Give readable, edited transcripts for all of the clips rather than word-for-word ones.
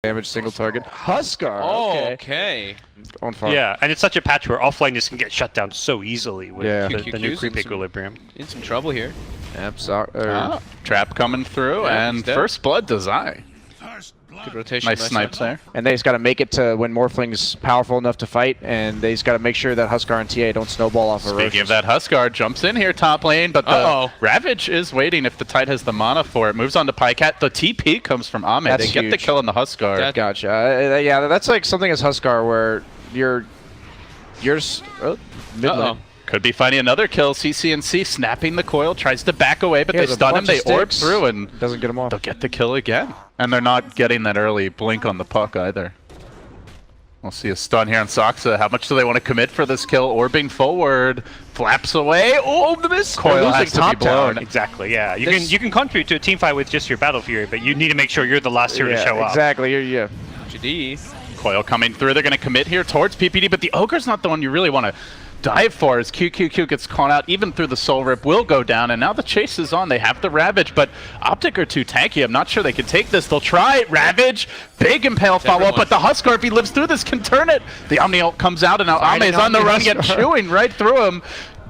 Damage single target. Huskar. Okay. On fire. Yeah, and it's such a patch where offline just can get shut down so easily with the new QQQ's creep equilibrium. In some trouble here. Yep, Trap coming through, Yeah, and first blood to Zai. Good rotation. Nice snipe there. And they just got to make it to when Morphling's powerful enough to fight, and they just got to make sure that Huskar and TA don't snowball off of Speaking of that, Huskar jumps in here top lane, but the Ravage is waiting if the Tide has the mana for it. Moves on to Pycat. The TP comes from Ame. They get the kill on the Huskar. Gotcha. Yeah, that's like something as Huskar where you're mid lane. Could be finding another kill. CCNC snapping the coil, tries to back away, but they stun him. They orb through and doesn't get him off. They'll get the kill again. And they're not getting that early blink on the puck either. We'll see a stun here on Soxa. How much do they want to commit for this kill? Orbing forward, flaps away. Oh, the miss! Coil has to be blown. Exactly, yeah. You can contribute to a team fight with just your Battle Fury, but you need to make sure you're the last hero to show up. Exactly, LGD. Coil coming through. They're going to commit here towards PPD, but the Ogre's not the one you really want to dive for as QQQ gets caught out even through the Soul Rip, will go down, and now the chase is on. They have the Ravage, but OpTic are too tanky. I'm not sure they can take this. They'll try Ravage. Big Impale follow-up, but the Huskar, if he lives through this, can turn it. The Omni ult comes out, and now Ame's on the run, get chewing right through him.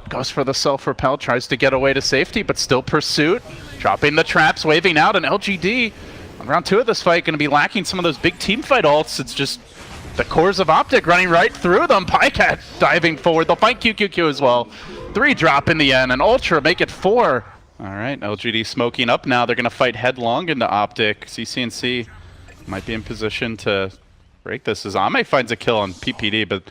Goes for the self-repel, tries to get away to safety, but still pursuit. Dropping the traps, waving out, and LGD on round 2 of this fight going to be lacking some of those big team fight ults. It's just the cores of OpTic running right through them. Pycat diving forward. They'll fight QQQ as well. 3 drop in the end, and Ultra make it 4. All right, LGD smoking up now. They're going to fight headlong into OpTic. CCNC might be in position to break this as Ame finds a kill on PPD, but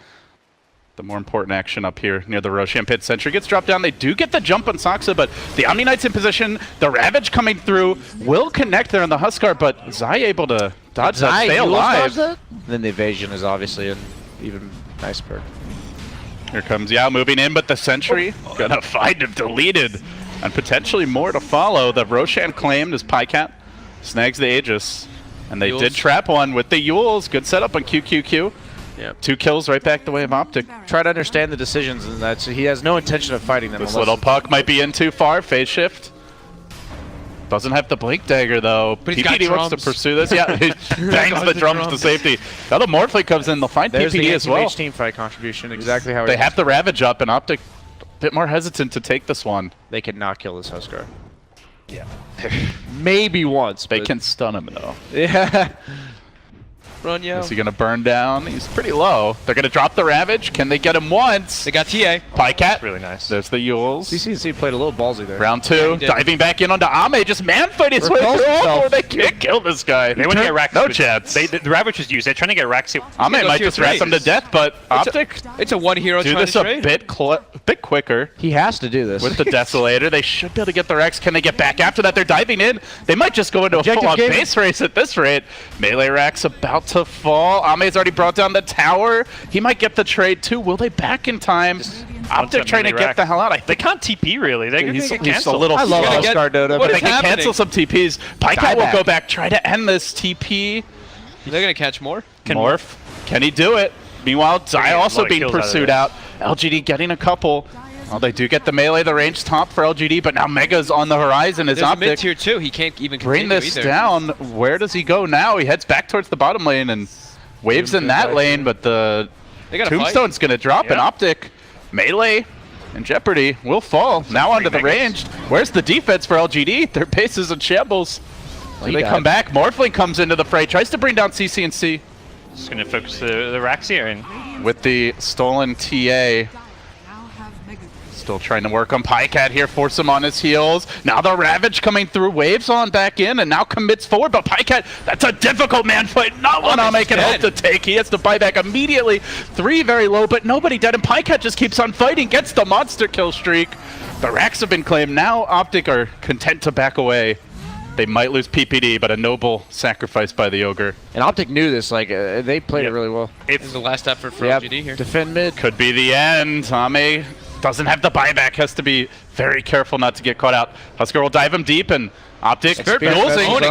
the more important action up here near the Roshan Pit. Sentry gets dropped down. They do get the jump on Soxa, but the Omni Knight's in position. The Ravage coming through will connect there on the Huskar, but Zai able to dodge that, stay alive. Then the evasion is obviously an even nice perk. Here comes Yao moving in, but the Sentry gonna find him deleted. And potentially more to follow. The Roshan claimed as Pycat snags the Aegis. And they did trap one with the Yules. Good setup on QQQ. Yep. 2 kills right back the way of OpTic. Try to understand the decisions, and that he has no intention of fighting them. This little puck might be in too far. Phase shift. Doesn't have the Blink Dagger though. But PPD wants to pursue this. Yeah, he bangs the drums to safety. Now the Morphling comes in. They'll find PPD as well. Team fight contribution, exactly how they have the Ravage up, and OpTic a bit more hesitant to take this one. They cannot kill this Huskar. Yeah. Maybe once. They can stun him though. Yeah. Run, Yao. Is he going to burn down? He's pretty low. They're going to drop the Ravage. Can they get him once? They got TA. Pycat. Really nice. There's the Yules. CCNC played a little ballsy there. Round 2. Diving back in onto Ame. Just man-fight his way through. They can't kill this guy. They want to get Rax. No chance. The Ravage was used. They're trying to get Rax. Ame might just rat them to death, but OpTic It's a one hero do this a bit quicker. He has to do this. With the Desolator. They should be able to get the Rex. Can they get back after that? They're diving in. They might just go into a full-on base race at this rate. Melee Rax about to fall. Ame's already brought down the tower. He might get the trade too. Will they back in time? OpTic trying to get the hell out. They can't TP really. They can cancel. A little I love Huskar Dota, but they can cancel some TPs. Pycat will go back, try to end this TP. They're going to catch more. Morph. Can he do it? Meanwhile, Zai also being pursued out. LGD getting a couple. Well, they do get the melee, the range top for LGD, but now Mega's on the horizon as OpTic. Mid-tier too. He can't even bring this down. Where does he go now? He heads back towards the bottom lane and waves in that lane, but the Tombstone's going to drop, and OpTic melee in jeopardy will fall. Now onto the ranged. Where's the defense for LGD? Their base is in shambles. They come back. Morphling comes into the fray, tries to bring down CCNC. Just going to focus the Rax here. And with the stolen TA. Still trying to work on Pycat here, force him on his heels. Now the Ravage coming through, waves on back in, and now commits forward. But Pycat, that's a difficult man fight. Not one Ame can hope to take. He has to buy back immediately. 3 very low, but nobody dead. And Pycat just keeps on fighting, gets the monster kill streak. The racks have been claimed. Now OpTic are content to back away. They might lose PPD, but a noble sacrifice by the Ogre. And OpTic knew this. Like they played it really well. This is the last effort for LGD here. Defend mid. Could be the end. Ame doesn't have the buyback, has to be very careful not to get caught out. Huskar will dive him deep, and OpTic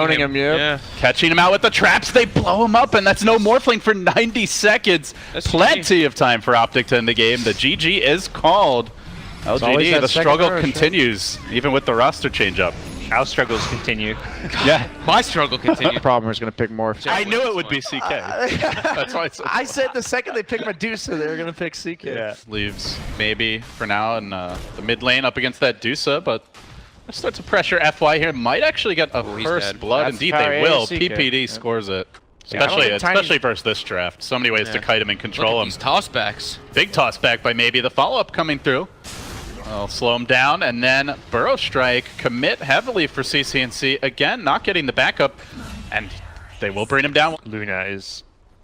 owning him. Catching him out with the traps. They blow him up, and that's no Morphling for 90 seconds. Plenty of time for OpTic to end the game. The GG is called. LGD, the struggle continues, even with the roster change-up. Our struggles continue. Yeah. My struggle continued. Problem is going to pick more. I knew it would be CK. That's why it's I said the second they picked Medusa, they were going to pick CK. Yeah. leaves maybe for now in the mid lane up against that Dusa, but let's start to pressure FY here. Might actually get a he's first dead. blood. That's Indeed, power they will. ACK. PPD Yeah. scores it. Yeah, I don't Especially, think Tiny's- especially versus this draft. So many ways to kite him and control him. These tossbacks. Big toss back by maybe the follow-up coming through. I'll slow him down, and then Burrow Strike, commit heavily for CCNC. Again, not getting the backup, and they will bring him down. Luna is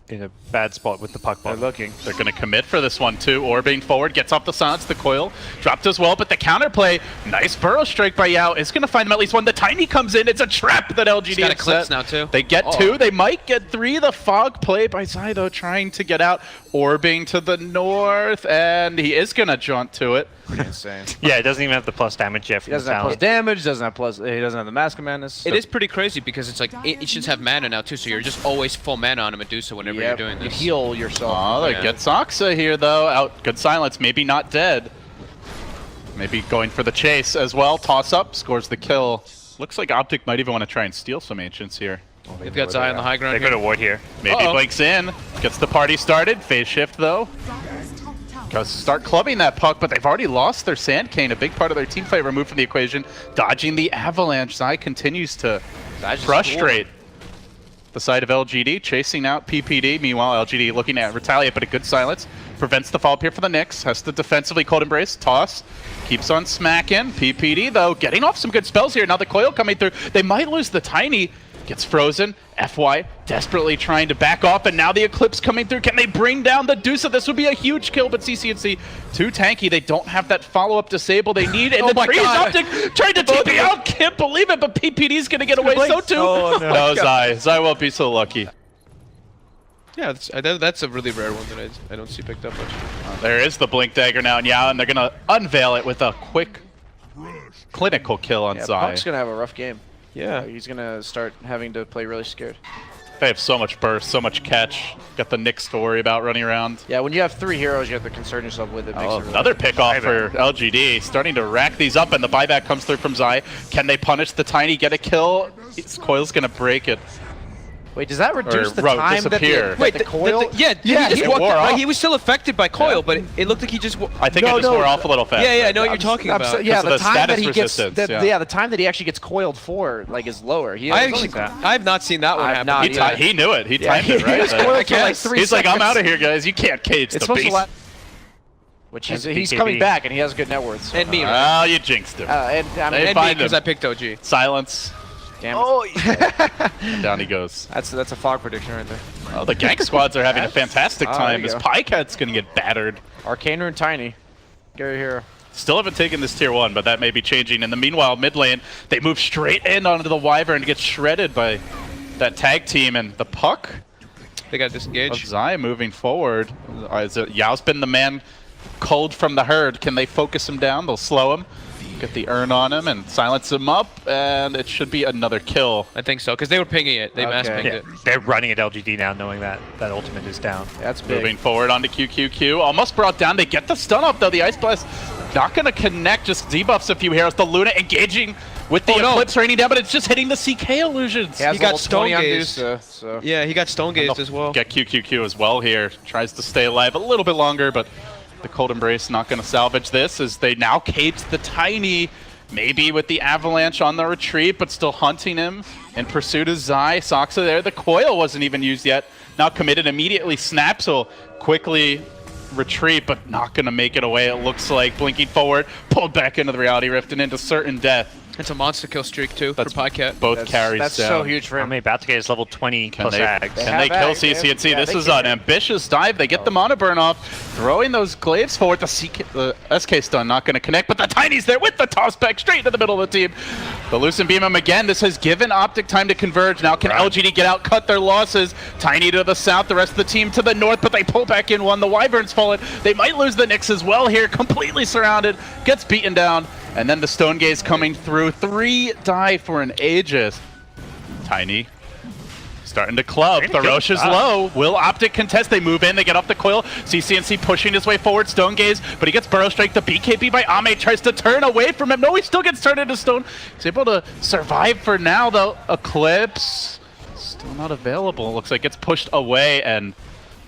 in a bad spot with the puck They're bot. looking. They're going to commit for this one, too. Orbiting forward, gets off the silence, the coil. Dropped as well, but the counterplay, nice Burrow Strike by Yao, is going to find them at least one. The Tiny comes in. It's a trap that LGD He's got has Eclipse set. now, too. They get two. They might get three. The fog play by Zai, though, trying to get out. Orbing to the north, and he is going to jaunt to it. Pretty insane. Yeah, it doesn't even have the plus damage yet He from the doesn't have plus talent. damage, doesn't have plus. He doesn't have the Mask of Madness. It is pretty crazy because it's like it should have mana now too, so you're just always full mana on a Medusa whenever you're doing You this. heal yourself. Oh, they Yeah. get Soxa here, though. Out. Good silence. Maybe not dead. Maybe going for the chase as well. Toss up. Scores the kill. Looks like OpTic might even want to try and steal some Ancients here. They've got Zai on the high ground They here. got a ward here. Maybe Uh-oh. blinks in. Gets the party started. Phase shift, though. Goes to start clubbing that puck, but they've already lost their Sand Cane. A big part of their team fight removed from the equation. Dodging the avalanche. Zai continues to frustrate the side of LGD, chasing out PPD. Meanwhile, LGD looking at retaliate, but a good silence. Prevents the follow-up here for the Knicks. Has to defensively cold embrace. Toss. Keeps on smacking. PPD, though, getting off some good spells here. Now the coil coming through. They might lose the Tiny. Gets frozen. FY desperately trying to back off, and now the Eclipse coming through. Can they bring down the Dusa? This would be a huge kill, but CCNC too tanky. They don't have that follow-up disable they need. And Oh the my trees God. OpTic trying to TP out. Can't believe it, but PPD's going to get away. So too. Oh, no. Zai. Zai won't be so lucky. Yeah, that's a really rare one that I don't see picked up much. There is the Blink Dagger now, and Yao, and they're going to unveil it with a quick, clinical kill on Yeah, Zai. Punk's gonna have a rough game. Yeah. He's gonna start having to play really scared. They have so much burst, so much catch. Got the Knicks to worry about running around. Yeah, when you have three heroes, you have to concern yourself with. It makes it really Another pick off for LGD, starting to rack these up, and the buyback comes through from Zai. Can they punish the Tiny, get a kill? Coil's gonna break it. Wait, does that reduce the Ro- time disappear. that the coil? yeah, Yeah, he just it walked wore out. off. He was still affected by coil, but it looked like he just. I think No, it just no, wore off a little fast. Yeah, I know what you're talking I'm about. so- yeah, Because of the the time that status he gets, resistance, the, yeah. the time that he actually gets coiled for, like, is lower. He I it's only- actually, I have not seen that one I've happen. not He, either. he knew it. He Yeah, timed it, right? He was coiled for like guess. 3 He's like, I'm seconds. out of here, guys. You can't cage It's the supposed to beast. last. Which he's BKB. coming back and he has good net worth. So. And me, Oh, you jinxed him. And I mean, They and me find because him. I picked OG. Silence. damn it. And down he goes. That's a fog prediction right there. Oh, the gank squads are having a fantastic Oh, time there as you go. Pycat's going to get battered. Arcaner and Tiny. Go here. Still haven't taken this tier 1, but that may be changing. In the meanwhile, mid lane, they move straight in onto the Wyvern and get shredded by that tag team. And the puck They got of disengaged. Zai moving forward. Is it Yao's been the man culled from the herd. Can they focus him down? They'll slow him, get the urn on him, and silence him up. And it should be another kill. I think so, because they were pinging it. They mass Okay. pinged Yeah, it. they're running at LGD now, knowing that that ultimate is down. That's big. Moving forward onto QQQ. Almost brought down. They get the stun up, though. The Ice Blast not going to connect. Just debuffs a few heroes. The Luna engaging with the Eclipse raining down, but it's just hitting the CK illusions. He has He got level 20 on stone gazed. Dusa, so. Yeah, he got stone gazed as well. Get QQQ as well here. Tries to stay alive a little bit longer, but the Cold Embrace not going to salvage this as they now cage the Tiny. Maybe with the Avalanche on the retreat, but still hunting him in pursuit of Zai. Soxa there. The coil wasn't even used yet. Now committed, immediately snaps. He'll quickly retreat, but not going to make it away. It looks like blinking forward, pulled back into the Reality Rift and into certain death. It's a monster kill streak too That's for Podcat. Both carries That's down. so huge for I him. mean, about to get his level 20 Can plus they, ag. can have they kill ag, they have- CCNC? yeah, This they is can. an ambitious dive. They get the mana burn off, throwing those glaives forward. The SK stun not going to connect, but the Tiny's there with the toss back straight into the middle of the team. The Lucent Beam him again. This has given OpTic time to converge. Now can LGD get out, cut their losses? Tiny to the south, the rest of the team to the north, but they pull back in one. The Wyvern's fallen. They might lose the Knicks as well here. Completely surrounded, gets beaten down. And then the Stone Gaze coming through. 3 die for an Aegis. Tiny Starting to club. The Roche is low. Will OpTic contest? They move in. They get off the coil. CCNC pushing his way forward. Stone Gaze, but he gets Burrow Strike. The BKB by Ame tries to turn away from him. No, he still gets turned into stone. He's able to survive for now, though. Eclipse still not available. Looks like it's pushed away, and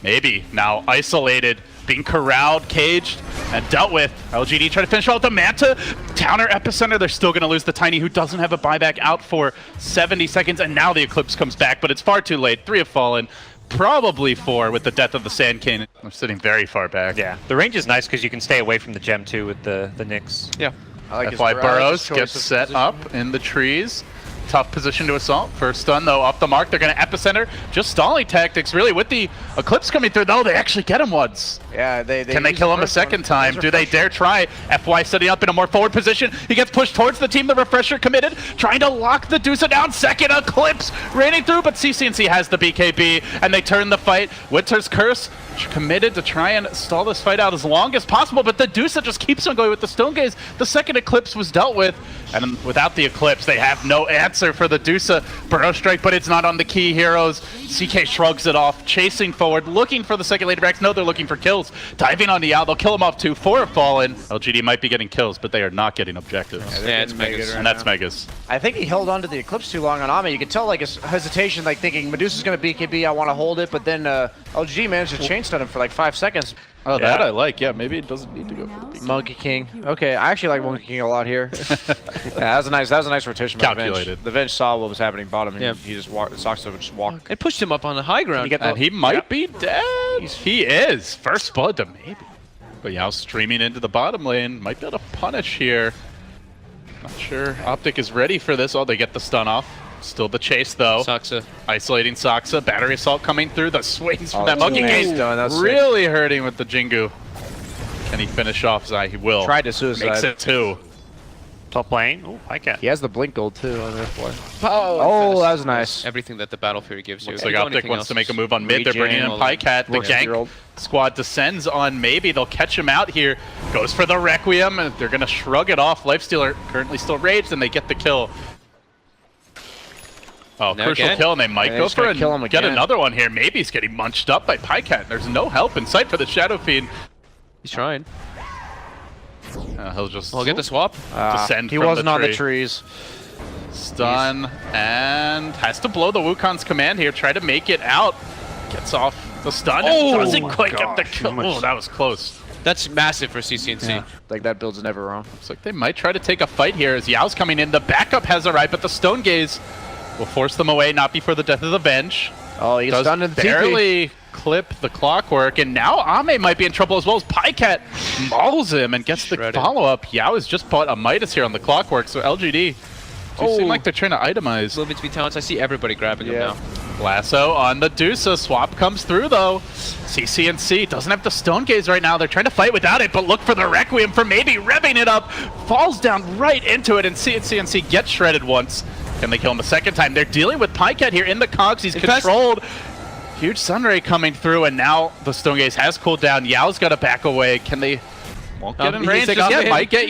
maybe now isolated, being corralled, caged, and dealt with. LGD trying to finish off the Manta. Counter Epicenter, they're still going to lose the Tiny, who doesn't have a buyback, out for 70 seconds, and now the Eclipse comes back, but it's far too late. 3 have fallen, probably 4 with the death of the Sand Cane. They're sitting very far back. Yeah, the range is nice because you can stay away from the gem too with the Nyx. Yeah. I like That's why Burrows choice gets of set position. up in the trees. Tough position to assault. First stun, though, off the mark. They're going to Epicenter. Just stalling tactics, really, with the Eclipse coming through. though. They actually get him once. Yeah, Can they use kill the him a first second one. time? Those Do are they dare try? FY setting up in a more forward position. He gets pushed towards the team. The Refresher committed, trying to lock the Deuce down. Second Eclipse raining through, but CCNC has the BKB, and they turn the fight. Winter's Curse committed to try and stall this fight out as long as possible, but the Deuce just keeps on going with the Stone Gaze. The second Eclipse was dealt with, and without the Eclipse, they have no answer for the Deuce. Burrow Strike, but it's not on the key heroes. CK shrugs it off, chasing forward, looking for the second Lady Rex. No, they're looking for kills. Diving on the Yao, they'll kill him off too. 4 have fallen. LGD might be getting kills, but they are not getting objectives. Yeah, it's Megas. And that's Megas. I think he held on to the Eclipse too long on Ame. You could tell like his hesitation, like thinking Medusa's going to BKB, I want to hold it, but then LG managed to chain stun him for like 5 seconds. Oh, that I like. Yeah, maybe it doesn't need to go for the Monkey King. Okay, I actually like Monkey King a lot here. Yeah, that was a nice rotation by Calculated. The Venge saw what was happening bottom, and Yeah. he just walked. Soxo just walked. It pushed him up on the high ground. And he might be dead. He is. First blood to maybe. But Yao streaming into the bottom lane. Might be able to punish here. Not sure OpTic is ready for this. Oh, they get the stun off. Still the chase, though. Saksa. Isolating Saksa. Battery assault coming through. The swings from Oh, that Monkey nice Gaze. done. That was sick. Really hurting with the Jingu. Can he finish off Zai? He will. Tried to suicide. Makes it 2. Top lane. Oh, I can. He has the blink gold too on there for. Oh, that was nice. Everything that the Battle Fury gives you. Looks If like you do OpTic anything wants else, to make a move on mid. They're bringing in regen, Pycat. The works with your gank ult. squad descends on maybe. They'll catch him out here. Goes for the Requiem, and they're going to shrug it off. Lifestealer currently still raged, and they get the kill. Oh, Now crucial again? kill, and they might Yeah, go he's for gonna it. kill him Get again. another one here. Maybe he's getting munched up by Pycat. There's no help in sight for the Shadow Fiend. He's trying. He'll just We'll get the swap. descend He from wasn't the on the tree. trees. Stun, and has to blow the Wukong's command here. Try to make it out. Gets off the stun. Oh, doesn't quite get the gosh, kill. how much- Oh, that was close. That's massive for CCNC. Like that build's never wrong. Looks like they might try to take a fight here as Yao's coming in. The backup has arrived, but the Stone Gaze will force them away, not before the death of the Venge. Oh, he gets Does stunned in the TP. barely clip the clockwork, and now Ame might be in trouble as well as Pycat mauls him and gets the Shredded. follow-up. Yao has just bought a Midas here on the clockwork, so LGD do seem like they're trying to itemize. Little bit between talents. I see everybody grabbing him now. Lasso on the Deuce. Swap comes through, though. CCNC doesn't have the Stone Gaze right now. They're trying to fight without it, but look for the Requiem for maybe revving it up. Falls down right into it, and CNC gets shredded once. Can they kill him a second time? They're dealing with Pycat here in the cogs. He's controlled. Huge Sunray coming through, and now the Stone Gaze has cooled down. Yao's got to back away. Can they... Won't get in He's range like, just I'm yet. in. Might get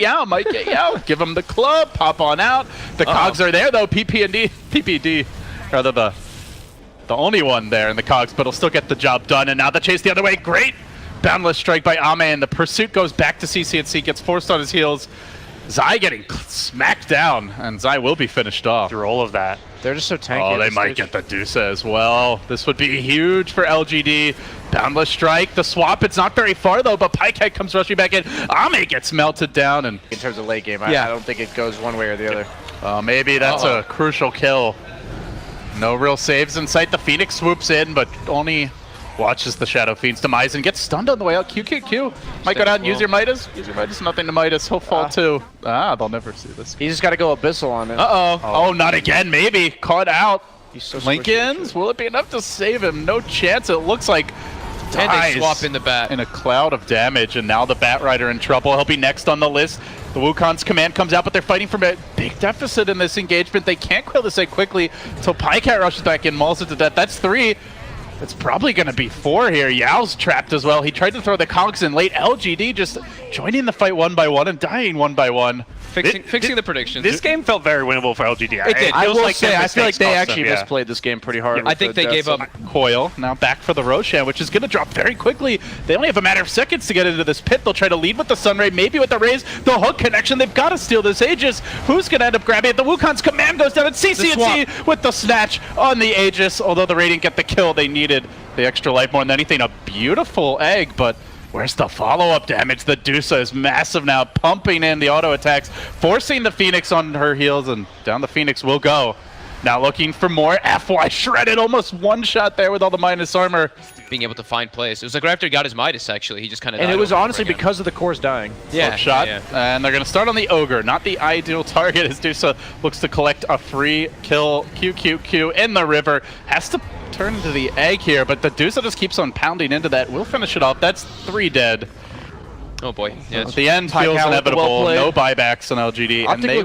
Yao. Give him the club. Pop on out. The cogs are there, though. PPD. Rather, the only one there in the cogs, but he'll still get the job done. And now the chase the other way. Great boundless strike by Ame, and the pursuit goes back to CCNC. Gets forced on his heels. Zai getting smacked down, and Zai will be finished off. Through all of that. They're just so tanky. Oh, at they this might stage. get the Deuce as well. This would be huge for LGD. Boundless strike. The swap, it's not very far, though, but Pycat comes rushing back in. Ame gets melted down, and In terms of late game, I don't think it goes one way or the other. maybe that's Uh-oh. a crucial kill. No real saves in sight. The Phoenix swoops in, but only watches the Shadow Fiend's demise and gets stunned on the way out. QQQ. Might go down and use your Midas. Use your Midas, nothing to Midas. He'll fall too. They'll never see this. He just got to go Abyssal on it. Uh-oh. Oh, not again, maybe. Caught out. He's so squishy. Lincolns, will it be enough to save him? No chance. It looks like And they dies swap in the bat. in a cloud of damage, and now the Bat Rider in trouble. He'll be next on the list. The Wukong's command comes out, but they're fighting from a big deficit in this engagement. They can't kill this egg quickly until Pycat rushes back in, mauls it to death. That's 3. It's probably going to be 4 here. Yao's trapped as well. He tried to throw the cogs in late. LGD just joining the fight one by one and dying one by one. Fixing the predictions. This game felt very winnable for LGD. It did. I feels will like say, their I feel like mistakes they cost actually them, yeah. misplayed this game pretty hard. I think they gave up. Coil now back for the Roshan, which is going to drop very quickly. They only have a matter of seconds to get into this pit. They'll try to lead with the Sunray, maybe with the Raze, the hook connection. They've got to steal this Aegis. Who's going to end up grabbing it? The Wukong's command goes down, and CCNC with the snatch on the Aegis. Although the Radiant get the kill, they needed the extra life more than anything. A beautiful egg, but where's the follow-up damage? The Dusa is massive now, pumping in the auto attacks, forcing the Phoenix on her heels, and down the Phoenix will go. Now looking for more. FY shredded, almost one shot there with all the minus armor. Being able to find plays. It was like right after he got his Midas, actually. He just kind of And it was honestly again. because of the cores dying. Yeah, Hook shot, yeah. and they're going to start on the Ogre. Not the ideal target as Dusa looks to collect a free kill. QQQ in the river. Has to turn into the egg here, but the Dusa just keeps on pounding into that. We'll finish it off. That's 3 dead. Oh boy. Yeah, At the end High feels caliber, inevitable. well played. No buybacks on LGD. And OpTic they